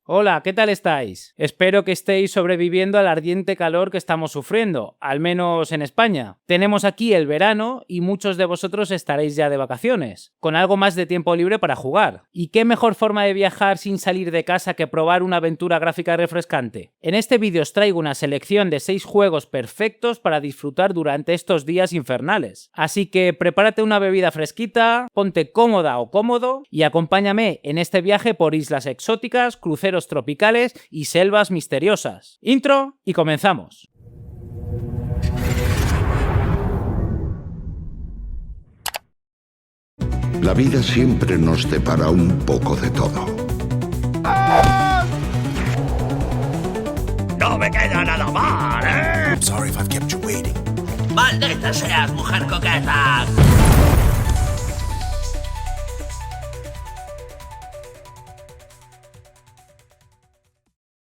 Hola, ¿qué tal estáis? Espero que estéis sobreviviendo al ardiente calor que estamos sufriendo, al menos en España. Tenemos aquí el verano y muchos de vosotros estaréis ya de vacaciones, con algo más de tiempo libre para jugar. ¿Y qué mejor forma de viajar sin salir de casa que probar una aventura gráfica refrescante? En este vídeo os traigo una selección de 6 juegos perfectos para disfrutar durante estos días infernales. Así que prepárate una bebida fresquita, ponte cómoda o cómodo y acompáñame en este viaje por islas exóticas, cruceros tropicales y selvas misteriosas. Intro y comenzamos. La vida siempre nos depara un poco de todo. ¡No me queda nada mal, eh! I'm sorry if I've kept you waiting. ¡Maldita seas, mujer coqueta!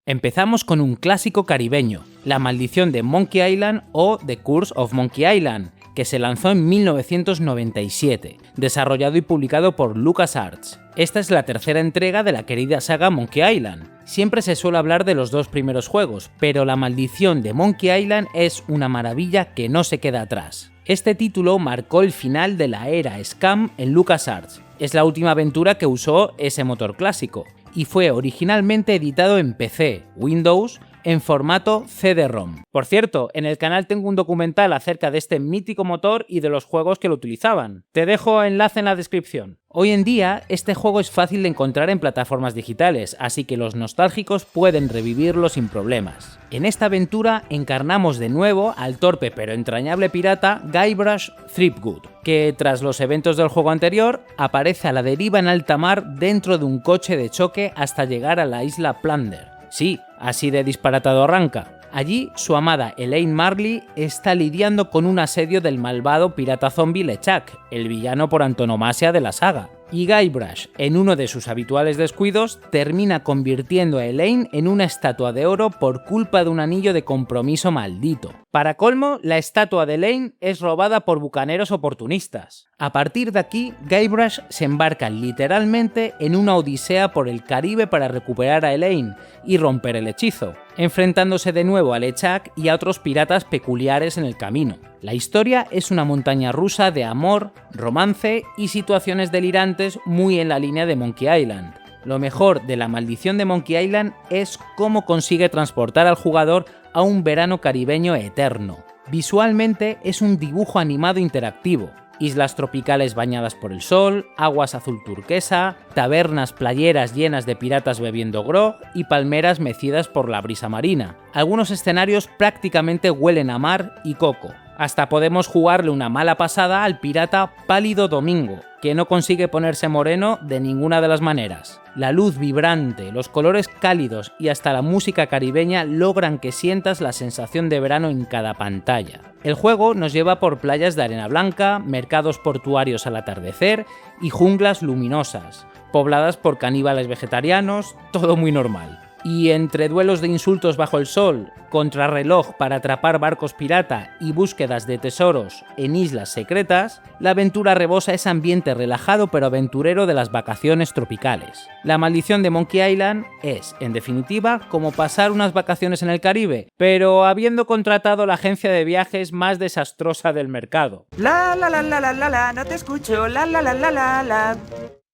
Empezamos con un clásico caribeño, La Maldición de Monkey Island o The Curse of Monkey Island, que se lanzó en 1997, desarrollado y publicado por LucasArts. Esta es la tercera entrega de la querida saga Monkey Island. Siempre se suele hablar de los dos primeros juegos, pero La Maldición de Monkey Island es una maravilla que no se queda atrás. Este título marcó el final de la era SCUMM en LucasArts. Es la última aventura que usó ese motor clásico, y fue originalmente editado en PC, Windows, en formato CD-ROM. Por cierto, en el canal tengo un documental acerca de este mítico motor y de los juegos que lo utilizaban. Te dejo enlace en la descripción. Hoy en día, este juego es fácil de encontrar en plataformas digitales, así que los nostálgicos pueden revivirlo sin problemas. En esta aventura encarnamos de nuevo al torpe pero entrañable pirata Guybrush Threepwood, que tras los eventos del juego anterior, aparece a la deriva en alta mar dentro de un coche de choque hasta llegar a la isla Plunder. Sí, así de disparatado arranca. Allí, su amada Elaine Marley está lidiando con un asedio del malvado pirata zombie LeChuck, el villano por antonomasia de la saga. Y Guybrush, en uno de sus habituales descuidos, termina convirtiendo a Elaine en una estatua de oro por culpa de un anillo de compromiso maldito. Para colmo, la estatua de Elaine es robada por bucaneros oportunistas. A partir de aquí, Guybrush se embarca literalmente en una odisea por el Caribe para recuperar a Elaine y romper el hechizo, enfrentándose de nuevo a LeChuck y a otros piratas peculiares en el camino. La historia es una montaña rusa de amor, romance y situaciones delirantes muy en la línea de Monkey Island. Lo mejor de La Maldición de Monkey Island es cómo consigue transportar al jugador a un verano caribeño eterno. Visualmente es un dibujo animado interactivo. Islas tropicales bañadas por el sol, aguas azul turquesa, tabernas playeras llenas de piratas bebiendo grog y palmeras mecidas por la brisa marina. Algunos escenarios prácticamente huelen a mar y coco. Hasta podemos jugarle una mala pasada al pirata Pálido Domingo, que no consigue ponerse moreno de ninguna de las maneras. La luz vibrante, los colores cálidos y hasta la música caribeña logran que sientas la sensación de verano en cada pantalla. El juego nos lleva por playas de arena blanca, mercados portuarios al atardecer y junglas luminosas, pobladas por caníbales vegetarianos, todo muy normal. Y entre duelos de insultos bajo el sol, contrarreloj para atrapar barcos pirata y búsquedas de tesoros en islas secretas, la aventura rebosa ese ambiente relajado pero aventurero de las vacaciones tropicales. La Maldición de Monkey Island es, en definitiva, como pasar unas vacaciones en el Caribe, pero habiendo contratado la agencia de viajes más desastrosa del mercado. No te escucho, la.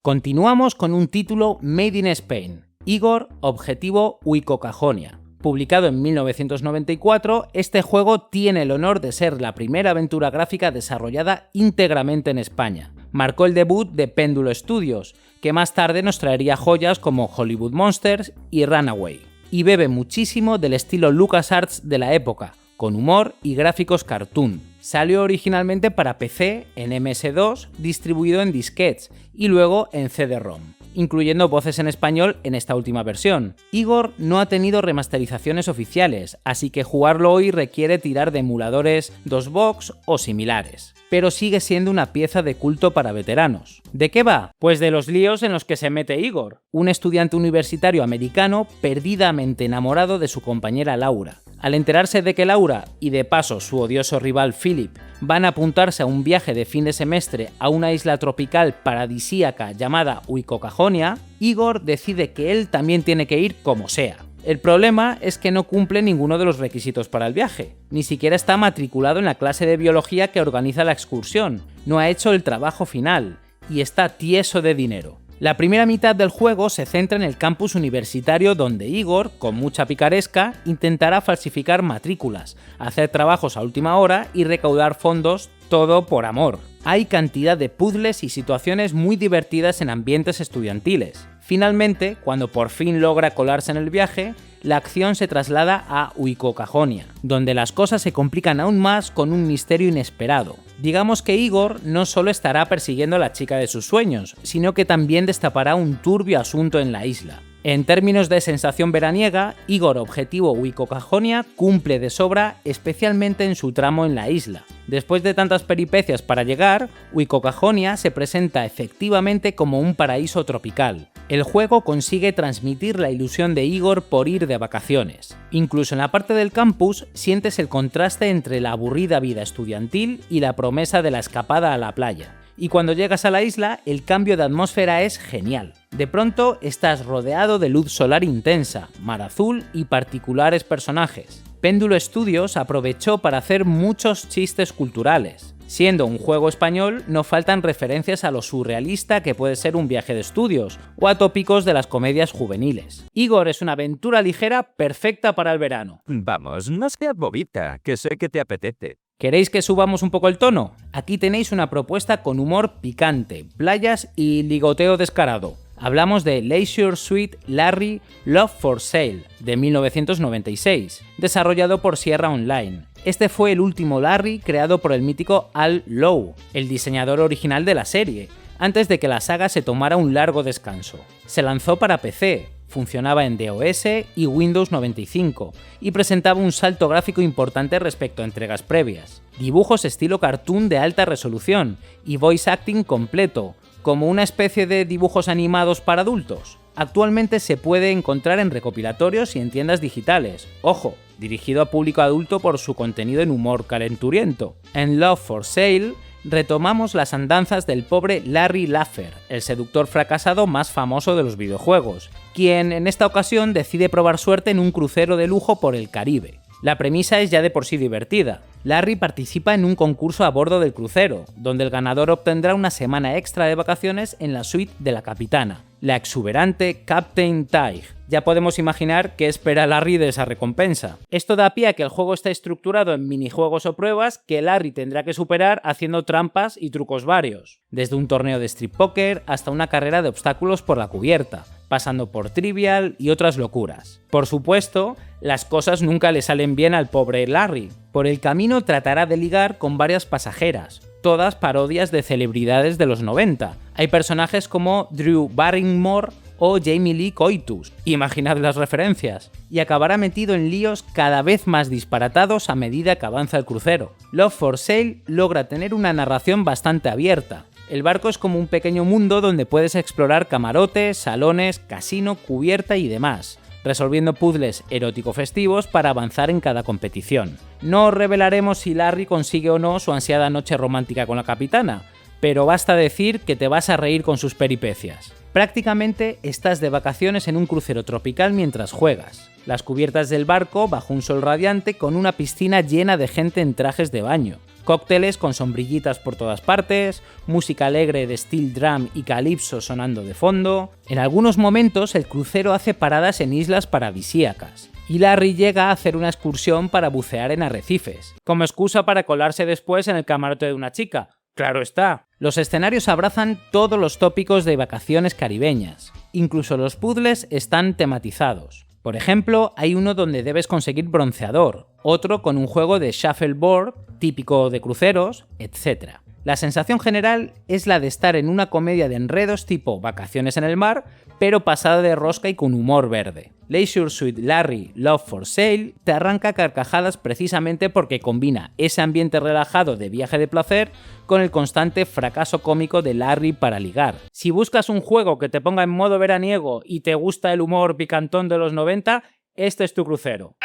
Continuamos con un título Made in Spain. Igor Objetivo Uico-Cajonia. Publicado en 1994, este juego tiene el honor de ser la primera aventura gráfica desarrollada íntegramente en España. Marcó el debut de Péndulo Studios, que más tarde nos traería joyas como Hollywood Monsters y Runaway. Y bebe muchísimo del estilo LucasArts de la época, con humor y gráficos cartoon. Salió originalmente para PC en MS2, distribuido en disquetes y luego en CD-ROM, incluyendo voces en español en esta última versión. Igor no ha tenido remasterizaciones oficiales, así que jugarlo hoy requiere tirar de emuladores DOSBox o similares, pero sigue siendo una pieza de culto para veteranos. ¿De qué va? Pues de los líos en los que se mete Igor, un estudiante universitario americano perdidamente enamorado de su compañera Laura, Al enterarse de que Laura, y de paso su odioso rival Philip, van a apuntarse a un viaje de fin de semestre a una isla tropical paradisíaca llamada Uicocajonia, Igor decide que él también tiene que ir como sea. El problema es que no cumple ninguno de los requisitos para el viaje, ni siquiera está matriculado en la clase de biología que organiza la excursión, no ha hecho el trabajo final, y está tieso de dinero. La primera mitad del juego se centra en el campus universitario donde Igor, con mucha picaresca, intentará falsificar matrículas, hacer trabajos a última hora y recaudar fondos, todo por amor. Hay cantidad de puzzles y situaciones muy divertidas en ambientes estudiantiles. Finalmente, cuando por fin logra colarse en el viaje, la acción se traslada a Uicocajonia, donde las cosas se complican aún más con un misterio inesperado. Digamos que Igor no solo estará persiguiendo a la chica de sus sueños, sino que también destapará un turbio asunto en la isla. En términos de sensación veraniega, Igor Objetivo Uicocajonia cumple de sobra, especialmente en su tramo en la isla. Después de tantas peripecias para llegar, Uicocajonia se presenta efectivamente como un paraíso tropical. El juego consigue transmitir la ilusión de Igor por ir de vacaciones. Incluso en la parte del campus sientes el contraste entre la aburrida vida estudiantil y la promesa de la escapada a la playa. Y cuando llegas a la isla, el cambio de atmósfera es genial. De pronto estás rodeado de luz solar intensa, mar azul y particulares personajes. Péndulo Studios aprovechó para hacer muchos chistes culturales. Siendo un juego español, no faltan referencias a lo surrealista que puede ser un viaje de estudios, o a tópicos de las comedias juveniles. Igor es una aventura ligera perfecta para el verano. Vamos, no seas bobita, que sé que te apetece. ¿Queréis que subamos un poco el tono? Aquí tenéis una propuesta con humor picante, playas y ligoteo descarado. Hablamos de Leisure Suite Larry Love for Sale, de 1996, desarrollado por Sierra Online. Este fue el último Larry creado por el mítico Al Lowe, el diseñador original de la serie, antes de que la saga se tomara un largo descanso. Se lanzó para PC, funcionaba en DOS y Windows 95, y presentaba un salto gráfico importante respecto a entregas previas. Dibujos estilo cartoon de alta resolución y voice acting completo, como una especie de dibujos animados para adultos. Actualmente se puede encontrar en recopilatorios y en tiendas digitales. Ojo, dirigido a público adulto por su contenido en humor calenturiento. En Love for Sale retomamos las andanzas del pobre Larry Laffer, el seductor fracasado más famoso de los videojuegos, quien en esta ocasión decide probar suerte en un crucero de lujo por el Caribe. La premisa es ya de por sí divertida. Larry participa en un concurso a bordo del crucero, donde el ganador obtendrá una semana extra de vacaciones en la suite de la capitana, la exuberante Captain Tig. Ya podemos imaginar qué espera Larry de esa recompensa. Esto da pie a que el juego está estructurado en minijuegos o pruebas que Larry tendrá que superar haciendo trampas y trucos varios, desde un torneo de strip poker hasta una carrera de obstáculos por la cubierta, pasando por Trivial y otras locuras. Por supuesto, las cosas nunca le salen bien al pobre Larry. Por el camino tratará de ligar con varias pasajeras, todas parodias de celebridades de los 90. Hay personajes como Drew Barrymore o Jamie Lee Curtis, imaginad las referencias, y acabará metido en líos cada vez más disparatados a medida que avanza el crucero. Love for Sale logra tener una narración bastante abierta. El barco es como un pequeño mundo donde puedes explorar camarotes, salones, casino, cubierta y demás, resolviendo puzzles erótico-festivos para avanzar en cada competición. No os revelaremos si Larry consigue o no su ansiada noche romántica con la capitana, pero basta decir que te vas a reír con sus peripecias. Prácticamente estás de vacaciones en un crucero tropical mientras juegas. Las cubiertas del barco bajo un sol radiante con una piscina llena de gente en trajes de baño. Cócteles con sombrillitas por todas partes, música alegre de steel drum y calipso sonando de fondo. En algunos momentos el crucero hace paradas en islas paradisíacas, y Larry llega a hacer una excursión para bucear en arrecifes, como excusa para colarse después en el camarote de una chica. ¡Claro está! Los escenarios abrazan todos los tópicos de vacaciones caribeñas, incluso los puzzles están tematizados. Por ejemplo, hay uno donde debes conseguir bronceador, otro con un juego de shuffleboard, típico de cruceros, etc. La sensación general es la de estar en una comedia de enredos tipo Vacaciones en el mar, pero pasada de rosca y con humor verde. Leisure Suite Larry Love for Sale te arranca carcajadas precisamente porque combina ese ambiente relajado de viaje de placer con el constante fracaso cómico de Larry para ligar. Si buscas un juego que te ponga en modo veraniego y te gusta el humor picantón de los 90, este es tu crucero.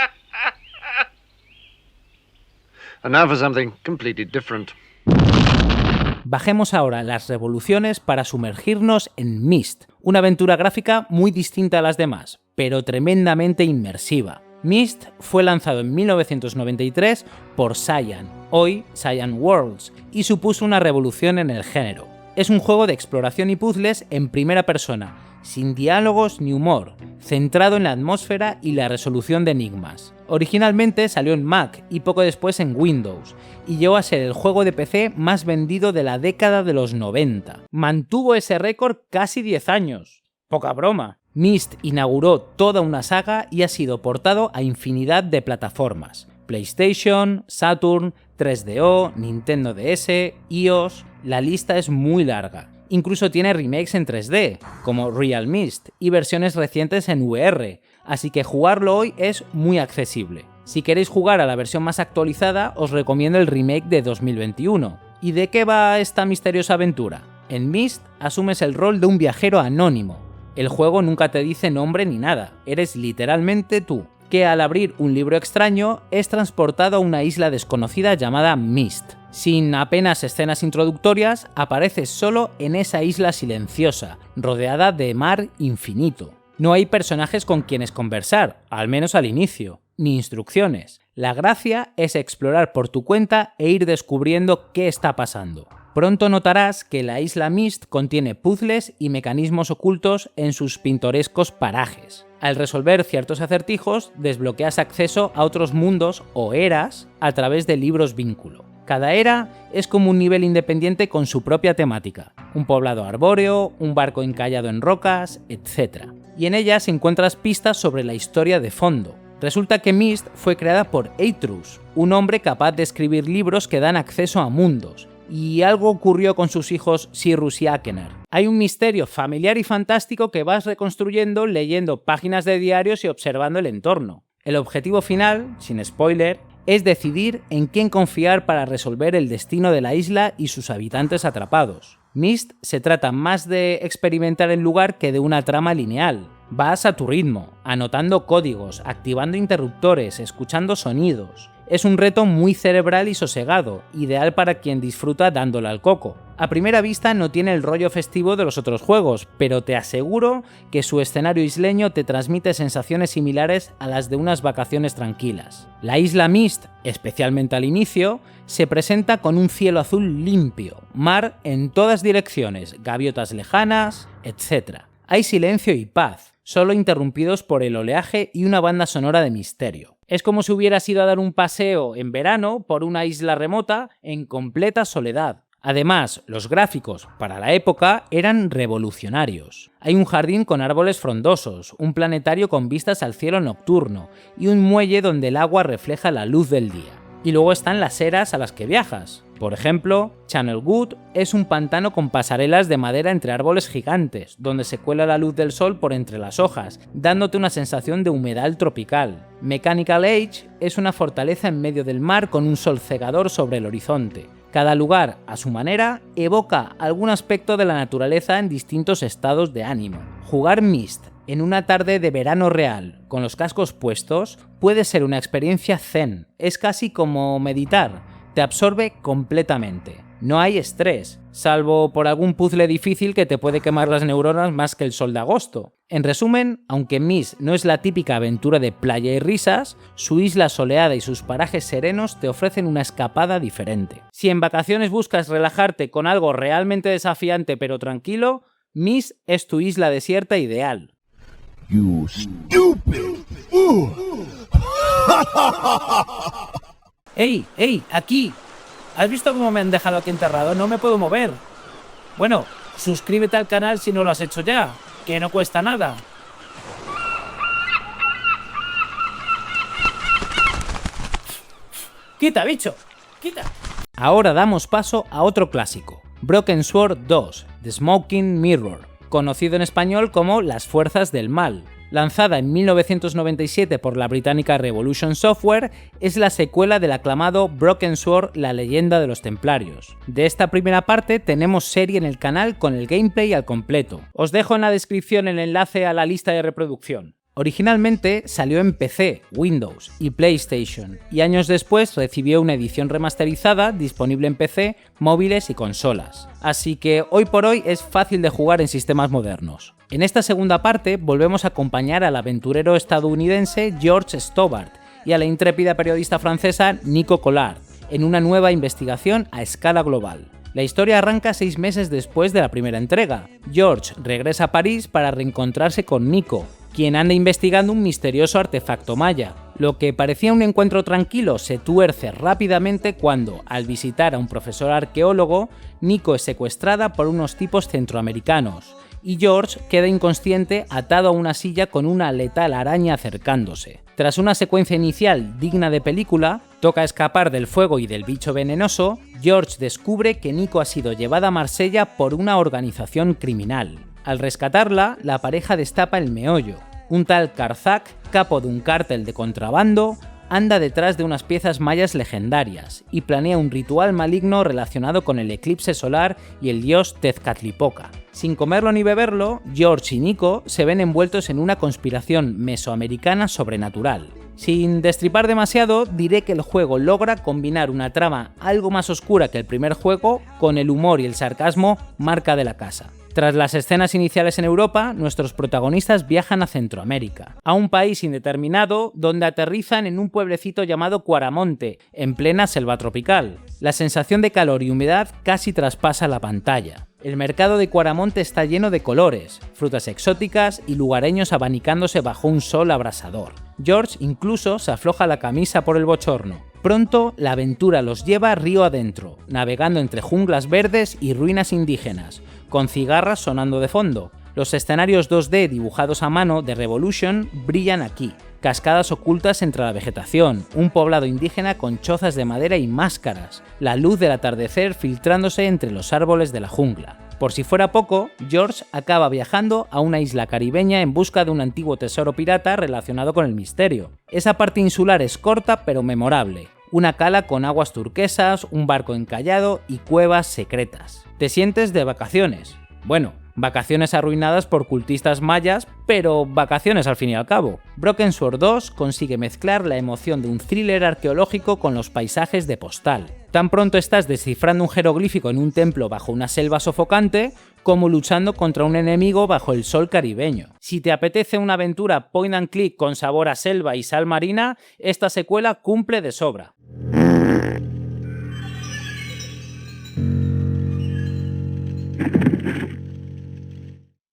And now for something completely different. Bajemos ahora las revoluciones para sumergirnos en Myst, una aventura gráfica muy distinta a las demás, pero tremendamente inmersiva. Myst fue lanzado en 1993 por Cyan, hoy Cyan Worlds, y supuso una revolución en el género. Es un juego de exploración y puzzles en primera persona, sin diálogos ni humor, centrado en la atmósfera y la resolución de enigmas. Originalmente salió en Mac y poco después en Windows, y llegó a ser el juego de PC más vendido de la década de los 90. Mantuvo ese récord casi 10 años. Poca broma. Myst inauguró toda una saga y ha sido portado a infinidad de plataformas: PlayStation, Saturn, 3DO, Nintendo DS, iOS... La lista es muy larga. Incluso tiene remakes en 3D, como Real Myst, y versiones recientes en VR, así que jugarlo hoy es muy accesible. Si queréis jugar a la versión más actualizada, os recomiendo el remake de 2021. ¿Y de qué va esta misteriosa aventura? En Myst asumes el rol de un viajero anónimo. El juego nunca te dice nombre ni nada, eres literalmente tú, que al abrir un libro extraño es transportado a una isla desconocida llamada Myst. Sin apenas escenas introductorias, apareces solo en esa isla silenciosa, rodeada de mar infinito. No hay personajes con quienes conversar, al menos al inicio, ni instrucciones. La gracia es explorar por tu cuenta e ir descubriendo qué está pasando. Pronto notarás que la isla Myst contiene puzzles y mecanismos ocultos en sus pintorescos parajes. Al resolver ciertos acertijos, desbloqueas acceso a otros mundos o eras a través de libros vínculo. Cada era es como un nivel independiente con su propia temática, un poblado arbóreo, un barco encallado en rocas, etc. Y en ellas encuentras pistas sobre la historia de fondo. Resulta que Myst fue creada por Atrus, un hombre capaz de escribir libros que dan acceso a mundos, y algo ocurrió con sus hijos Cyrus y Akener. Hay un misterio familiar y fantástico que vas reconstruyendo leyendo páginas de diarios y observando el entorno. El objetivo final, sin spoiler, es decidir en quién confiar para resolver el destino de la isla y sus habitantes atrapados. Myst se trata más de experimentar el lugar que de una trama lineal. Vas a tu ritmo, anotando códigos, activando interruptores, escuchando sonidos. Es un reto muy cerebral y sosegado, ideal para quien disfruta dándole al coco. A primera vista no tiene el rollo festivo de los otros juegos, pero te aseguro que su escenario isleño te transmite sensaciones similares a las de unas vacaciones tranquilas. La isla Myst, especialmente al inicio, se presenta con un cielo azul limpio, mar en todas direcciones, gaviotas lejanas, etc. Hay silencio y paz, solo interrumpidos por el oleaje y una banda sonora de misterio. Es como si hubieras ido a dar un paseo en verano por una isla remota en completa soledad. Además, los gráficos, para la época, eran revolucionarios. Hay un jardín con árboles frondosos, un planetario con vistas al cielo nocturno y un muelle donde el agua refleja la luz del día. Y luego están las eras a las que viajas. Por ejemplo, Channel Wood es un pantano con pasarelas de madera entre árboles gigantes, donde se cuela la luz del sol por entre las hojas, dándote una sensación de humedal tropical. Mechanical Age es una fortaleza en medio del mar con un sol cegador sobre el horizonte. Cada lugar, a su manera, evoca algún aspecto de la naturaleza en distintos estados de ánimo. Jugar Myst en una tarde de verano real, con los cascos puestos, puede ser una experiencia zen. Es casi como meditar. Te absorbe completamente. No hay estrés, salvo por algún puzzle difícil que te puede quemar las neuronas más que el sol de agosto. En resumen, aunque Myst no es la típica aventura de playa y risas, su isla soleada y sus parajes serenos te ofrecen una escapada diferente. Si en vacaciones buscas relajarte con algo realmente desafiante pero tranquilo, Myst es tu isla desierta ideal. You stupid. ¡Ey! ¡Ey! ¡Aquí! ¿Has visto cómo me han dejado aquí enterrado? No me puedo mover. Bueno, suscríbete al canal si no lo has hecho ya, que no cuesta nada. ¡Quita, bicho! ¡Quita! Ahora damos paso a otro clásico, Broken Sword 2, The Smoking Mirror, conocido en español como Las Fuerzas del Mal. Lanzada en 1997 por la británica Revolution Software, es la secuela del aclamado Broken Sword, la leyenda de los templarios. De esta primera parte tenemos serie en el canal con el gameplay al completo. Os dejo en la descripción el enlace a la lista de reproducción. Originalmente salió en PC, Windows y PlayStation, y años después recibió una edición remasterizada disponible en PC, móviles y consolas. Así que hoy por hoy es fácil de jugar en sistemas modernos. En esta segunda parte volvemos a acompañar al aventurero estadounidense George Stobbart y a la intrépida periodista francesa Nico Collard en una nueva investigación a escala global. La historia arranca 6 meses después de la primera entrega. George regresa a París para reencontrarse con Nico, quien anda investigando un misterioso artefacto maya. Lo que parecía un encuentro tranquilo se tuerce rápidamente cuando, al visitar a un profesor arqueólogo, Nico es secuestrada por unos tipos centroamericanos, y George queda inconsciente atado a una silla con una letal araña acercándose. Tras una secuencia inicial digna de película, toca escapar del fuego y del bicho venenoso, George descubre que Nico ha sido llevada a Marsella por una organización criminal. Al rescatarla, la pareja destapa el meollo. Un tal Karzak, capo de un cártel de contrabando, anda detrás de unas piezas mayas legendarias y planea un ritual maligno relacionado con el eclipse solar y el dios Tezcatlipoca. Sin comerlo ni beberlo, George y Nico se ven envueltos en una conspiración mesoamericana sobrenatural. Sin destripar demasiado, diré que el juego logra combinar una trama algo más oscura que el primer juego con el humor y el sarcasmo marca de la casa. Tras las escenas iniciales en Europa, nuestros protagonistas viajan a Centroamérica, a un país indeterminado donde aterrizan en un pueblecito llamado Cuaramonte, en plena selva tropical. La sensación de calor y humedad casi traspasa la pantalla. El mercado de Cuaramonte está lleno de colores, frutas exóticas y lugareños abanicándose bajo un sol abrasador. George incluso se afloja la camisa por el bochorno. Pronto, la aventura los lleva río adentro, navegando entre junglas verdes y ruinas indígenas, con cigarras sonando de fondo. Los escenarios 2D dibujados a mano de Revolution brillan aquí. Cascadas ocultas entre la vegetación, un poblado indígena con chozas de madera y máscaras, la luz del atardecer filtrándose entre los árboles de la jungla. Por si fuera poco, George acaba viajando a una isla caribeña en busca de un antiguo tesoro pirata relacionado con el misterio. Esa parte insular es corta pero memorable. Una cala con aguas turquesas, un barco encallado y cuevas secretas. Te sientes de vacaciones. Bueno, vacaciones arruinadas por cultistas mayas, pero vacaciones al fin y al cabo. Broken Sword 2 consigue mezclar la emoción de un thriller arqueológico con los paisajes de Postal. Tan pronto estás descifrando un jeroglífico en un templo bajo una selva sofocante, como luchando contra un enemigo bajo el sol caribeño. Si te apetece una aventura point and click con sabor a selva y sal marina, esta secuela cumple de sobra.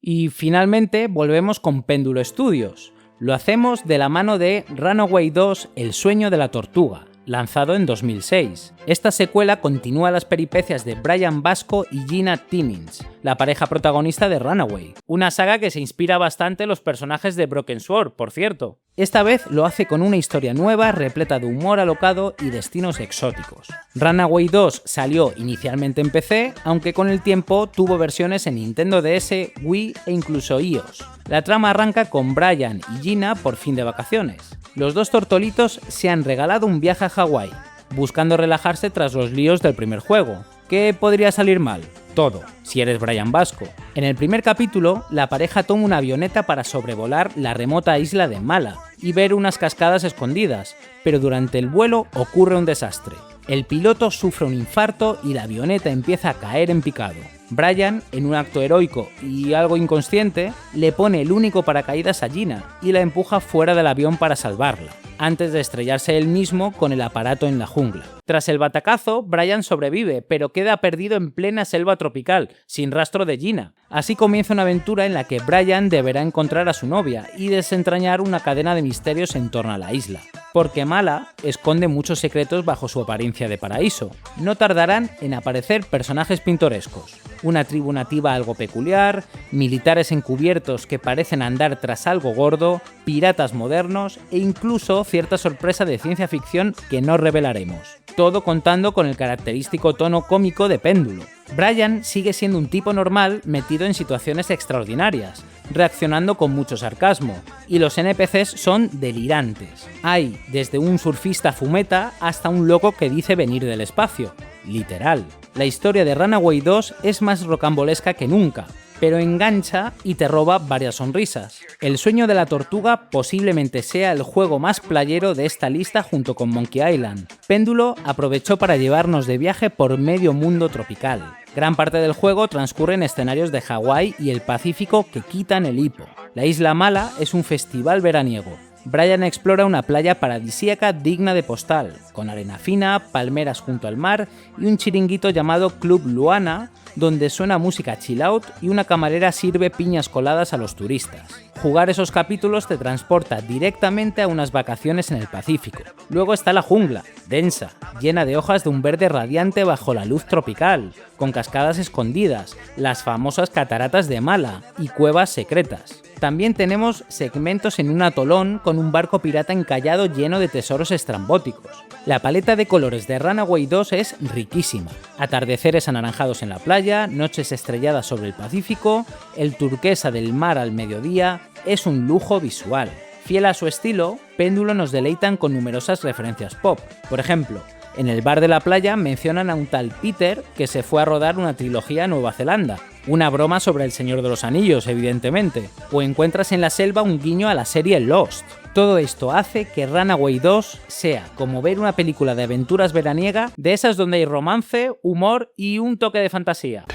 Y finalmente volvemos con Péndulo Studios. Lo hacemos de la mano de Runaway 2 El sueño de la tortuga, lanzado en 2006. Esta secuela continúa las peripecias de Brian Vasco y Gina Timmins, la pareja protagonista de Runaway, una saga que se inspira bastante en los personajes de Broken Sword, por cierto. Esta vez lo hace con una historia nueva repleta de humor alocado y destinos exóticos. Runaway 2 salió inicialmente en PC, aunque con el tiempo tuvo versiones en Nintendo DS, Wii e incluso iOS. La trama arranca con Brian y Gina por fin de vacaciones. Los dos tortolitos se han regalado un viaje a Hawái, buscando relajarse tras los líos del primer juego. ¿Qué podría salir mal? Todo, si eres Brian Vasco. En el primer capítulo, la pareja toma una avioneta para sobrevolar la remota isla de Mala y ver unas cascadas escondidas, pero durante el vuelo ocurre un desastre. El piloto sufre un infarto y la avioneta empieza a caer en picado. Brian, en un acto heroico y algo inconsciente, le pone el único paracaídas a Gina y la empuja fuera del avión para salvarla, antes de estrellarse él mismo con el aparato en la jungla. Tras el batacazo, Brian sobrevive, pero queda perdido en plena selva tropical, sin rastro de Gina. Así comienza una aventura en la que Brian deberá encontrar a su novia y desentrañar una cadena de misterios en torno a la isla. Porque Mala esconde muchos secretos bajo su apariencia de paraíso. No tardarán en aparecer personajes pintorescos. Una tribu nativa algo peculiar, militares encubiertos que parecen andar tras algo gordo, piratas modernos e incluso cierta sorpresa de ciencia ficción que no revelaremos. Todo contando con el característico tono cómico de Péndulo. Brian sigue siendo un tipo normal metido en situaciones extraordinarias, reaccionando con mucho sarcasmo, y los NPCs son delirantes. Hay desde un surfista fumeta hasta un loco que dice venir del espacio. Literal. La historia de Runaway 2 es más rocambolesca que nunca. pero engancha y te roba varias sonrisas. El sueño de la tortuga posiblemente sea el juego más playero de esta lista junto con Monkey Island. Péndulo aprovechó para llevarnos de viaje por medio mundo tropical. Gran parte del juego transcurre en escenarios de Hawái y el Pacífico que quitan el hipo. La Isla Mala es un festival veraniego. Brian explora una playa paradisíaca digna de postal, con arena fina, palmeras junto al mar y un chiringuito llamado Club Luana, donde suena música chill out y una camarera sirve piñas coladas a los turistas. Jugar esos capítulos te transporta directamente a unas vacaciones en el Pacífico. Luego está la jungla, densa, llena de hojas de un verde radiante bajo la luz tropical, con cascadas escondidas, las famosas cataratas de Mala y cuevas secretas. También tenemos segmentos en un atolón con un barco pirata encallado lleno de tesoros estrambóticos. La paleta de colores de Runaway 2 es riquísima. Atardeceres anaranjados en la playa, noches estrelladas sobre el Pacífico, el turquesa del mar al mediodía, es un lujo visual. Fiel a su estilo, Péndulo nos deleitan con numerosas referencias pop. Por ejemplo, en el bar de la playa mencionan a un tal Peter que se fue a rodar una trilogía a Nueva Zelanda. Una broma sobre El Señor de los Anillos, evidentemente. O encuentras en la selva un guiño a la serie Lost. Todo esto hace que Runaway 2 sea como ver una película de aventuras veraniega, de esas donde hay romance, humor y un toque de fantasía.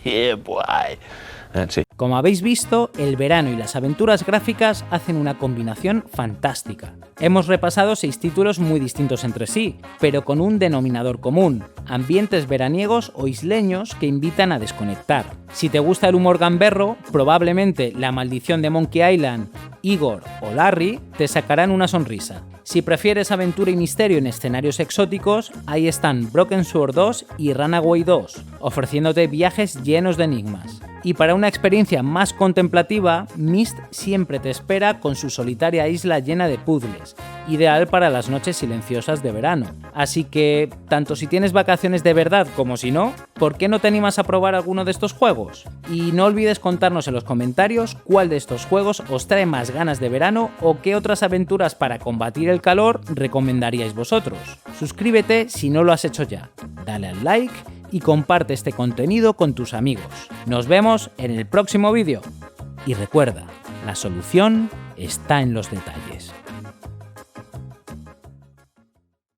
Yeah, boy. That's it. Como habéis visto, el verano y las aventuras gráficas hacen una combinación fantástica. Hemos repasado 6 títulos muy distintos entre sí, pero con un denominador común: ambientes veraniegos o isleños que invitan a desconectar. Si te gusta el humor gamberro, probablemente La Maldición de Monkey Island, Igor o Larry te sacarán una sonrisa. Si prefieres aventura y misterio en escenarios exóticos, ahí están Broken Sword 2 y Runaway 2, ofreciéndote viajes llenos de enigmas. Y para una experiencia más contemplativa, Myst siempre te espera con su solitaria isla llena de puzzles, ideal para las noches silenciosas de verano. Así que, tanto si tienes vacaciones de verdad como si no, ¿por qué no te animas a probar alguno de estos juegos? Y no olvides contarnos en los comentarios cuál de estos juegos os trae más ganas de verano o qué otras aventuras para combatir el calor recomendaríais vosotros. Suscríbete si no lo has hecho ya, dale al like y comparte este contenido con tus amigos. Nos vemos en el próximo vídeo. Y recuerda, la solución está en los detalles.